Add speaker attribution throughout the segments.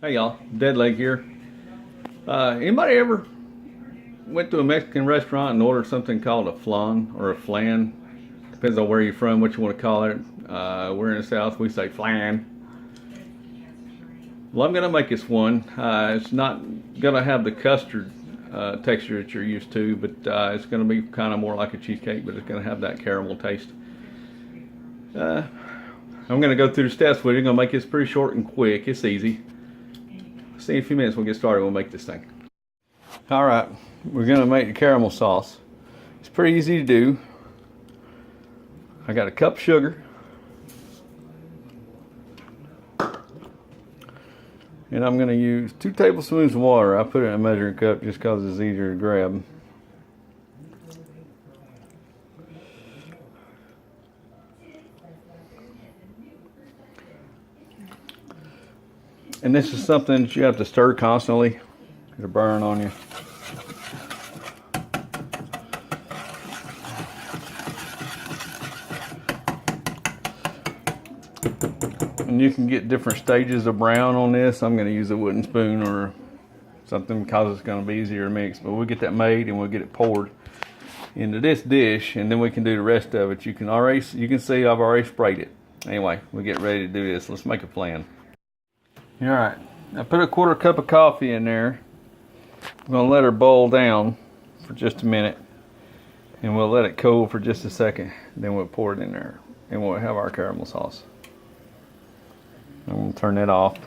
Speaker 1: Hey y'all, Dead Leg here. Anybody ever went to a Mexican restaurant and ordered something called a flan or a flan? Depends on where you're from, what you want to call it. We're in the South, we say flan. Well, I'm gonna make this one. It's not gonna have the custard texture that you're used to, but it's gonna be kind of more like a cheesecake, but it's gonna have that caramel taste. I'm gonna go through the steps with you. I'm gonna make this pretty short and quick. It's easy. See in a few minutes we'll get started. We'll make this thing. All right, we're gonna make the caramel sauce. It's pretty easy to do. I got a cup of sugar, and I'm gonna use 2 tablespoons of water. I put it in a measuring cup just because it's easier to grab. And this is something that you have to stir constantly. It'll burn on you. And you can get different stages of brown on this. I'm going to use a wooden spoon or something because it's going to be easier to mix. But we'll get that made and we'll get it poured into this dish, and then we can do the rest of it. You can see I've already sprayed it. Anyway, we'll get ready to do this. Let's make a plan. All right, I put a 1/4 cup of coffee in there. I'm gonna let her boil down for just a minute, and we'll let it cool for just a second. Then we'll pour it in there, and we'll have our caramel sauce. I'm gonna turn it off.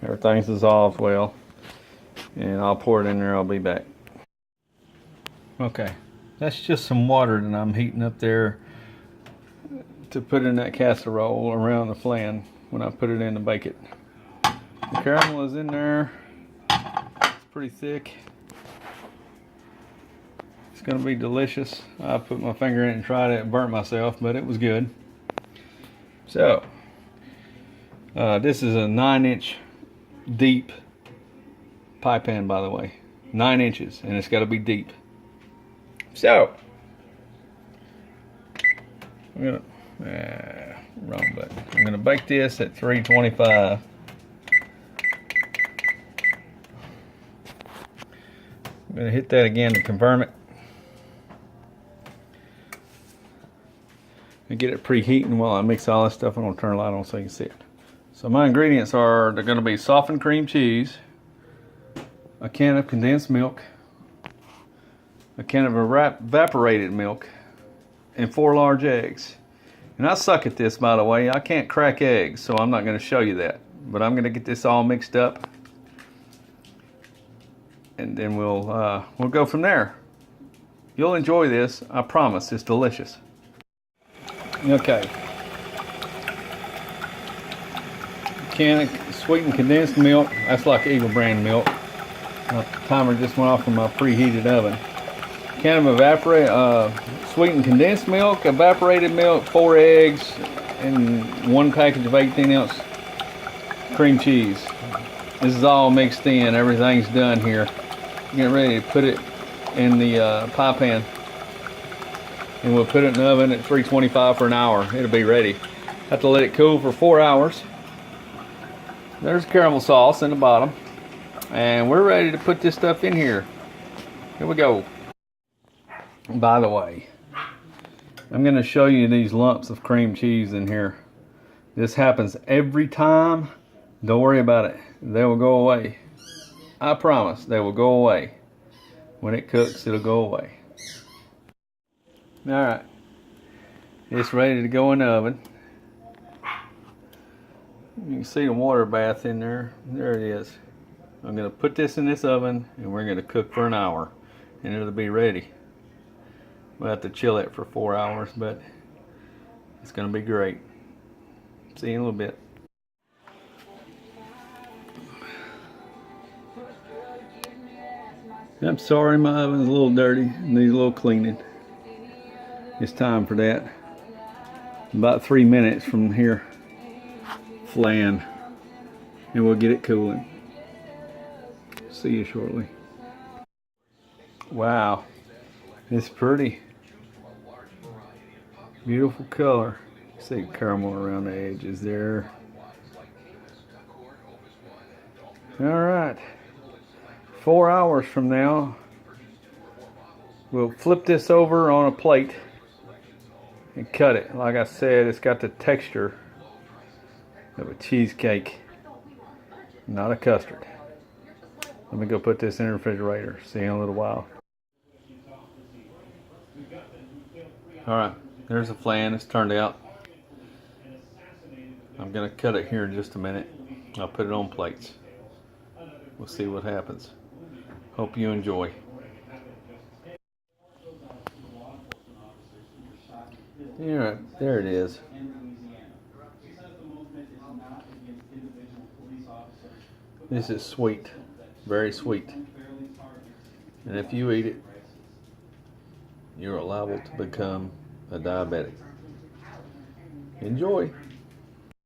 Speaker 1: Everything's dissolved well, and I'll pour it in there. I'll be back. Okay, that's just some water that I'm heating up there to put in that casserole around the flan when I put it in to bake it. The caramel is in there. It's pretty thick. It's gonna be delicious. I put my finger in it and tried it and burnt myself, but it was good. So, this is a 9-inch deep pie pan, by the way. 9 inches, and it's gotta be deep. So, I'm gonna, wrong button. I'm gonna bake this at 325. I'm gonna hit that again to confirm it. And get it preheating while I mix all this stuff. I'm gonna turn the light on so you can see it. So my ingredients are, they're gonna be softened cream cheese, a can of condensed milk, a can of evaporated milk, and 4 large eggs. And I suck at this, by the way. I can't crack eggs, so I'm not going to show you that. But I'm going to get this all mixed up, and then we'll go from there. You'll enjoy this, I promise. It's delicious. Okay. Can of sweetened condensed milk. That's like Eagle brand milk. My timer just went off from my preheated oven. Can of sweetened condensed milk, evaporated milk, 4 eggs, and 1 package of 18-ounce cream cheese. This is all mixed in. Everything's done here. Get ready to put it in the pie pan, and we'll put it in the oven at 325 for an hour. It'll be ready. Have to let it cool for 4 hours. There's caramel sauce in the bottom, and we're ready to put this stuff in here. Here we go. By the way, I'm going to show you these lumps of cream cheese in here. This happens every time. Don't worry about it. They will go away. I promise they will go away. When it cooks, it'll go away. Alright. It's ready to go in the oven. You can see the water bath in there. There it is. I'm going to put this in this oven, and we're going to cook for an hour, and it'll be ready. We'll have to chill it for 4 hours, but it's going to be great. See you in a little bit. I'm sorry, my oven's a little dirty. Needs a little cleaning. It's time for that. About 3 minutes from here. Flan. And we'll get it cooling. See you shortly. Wow. It's pretty. Beautiful color. See caramel around the edges there. All right. 4 hours from now, we'll flip this over on a plate and cut it. Like I said, it's got the texture of a cheesecake, not a custard. Let me go put this in the refrigerator. See you in a little while. All right, there's the flan. It's turned out. I'm gonna cut it here in just a minute. I'll put it on plates. We'll see what happens. Hope you enjoy. Yeah, there it is. This is sweet, very sweet. And if you eat it, you're liable to become a diabetic. Enjoy.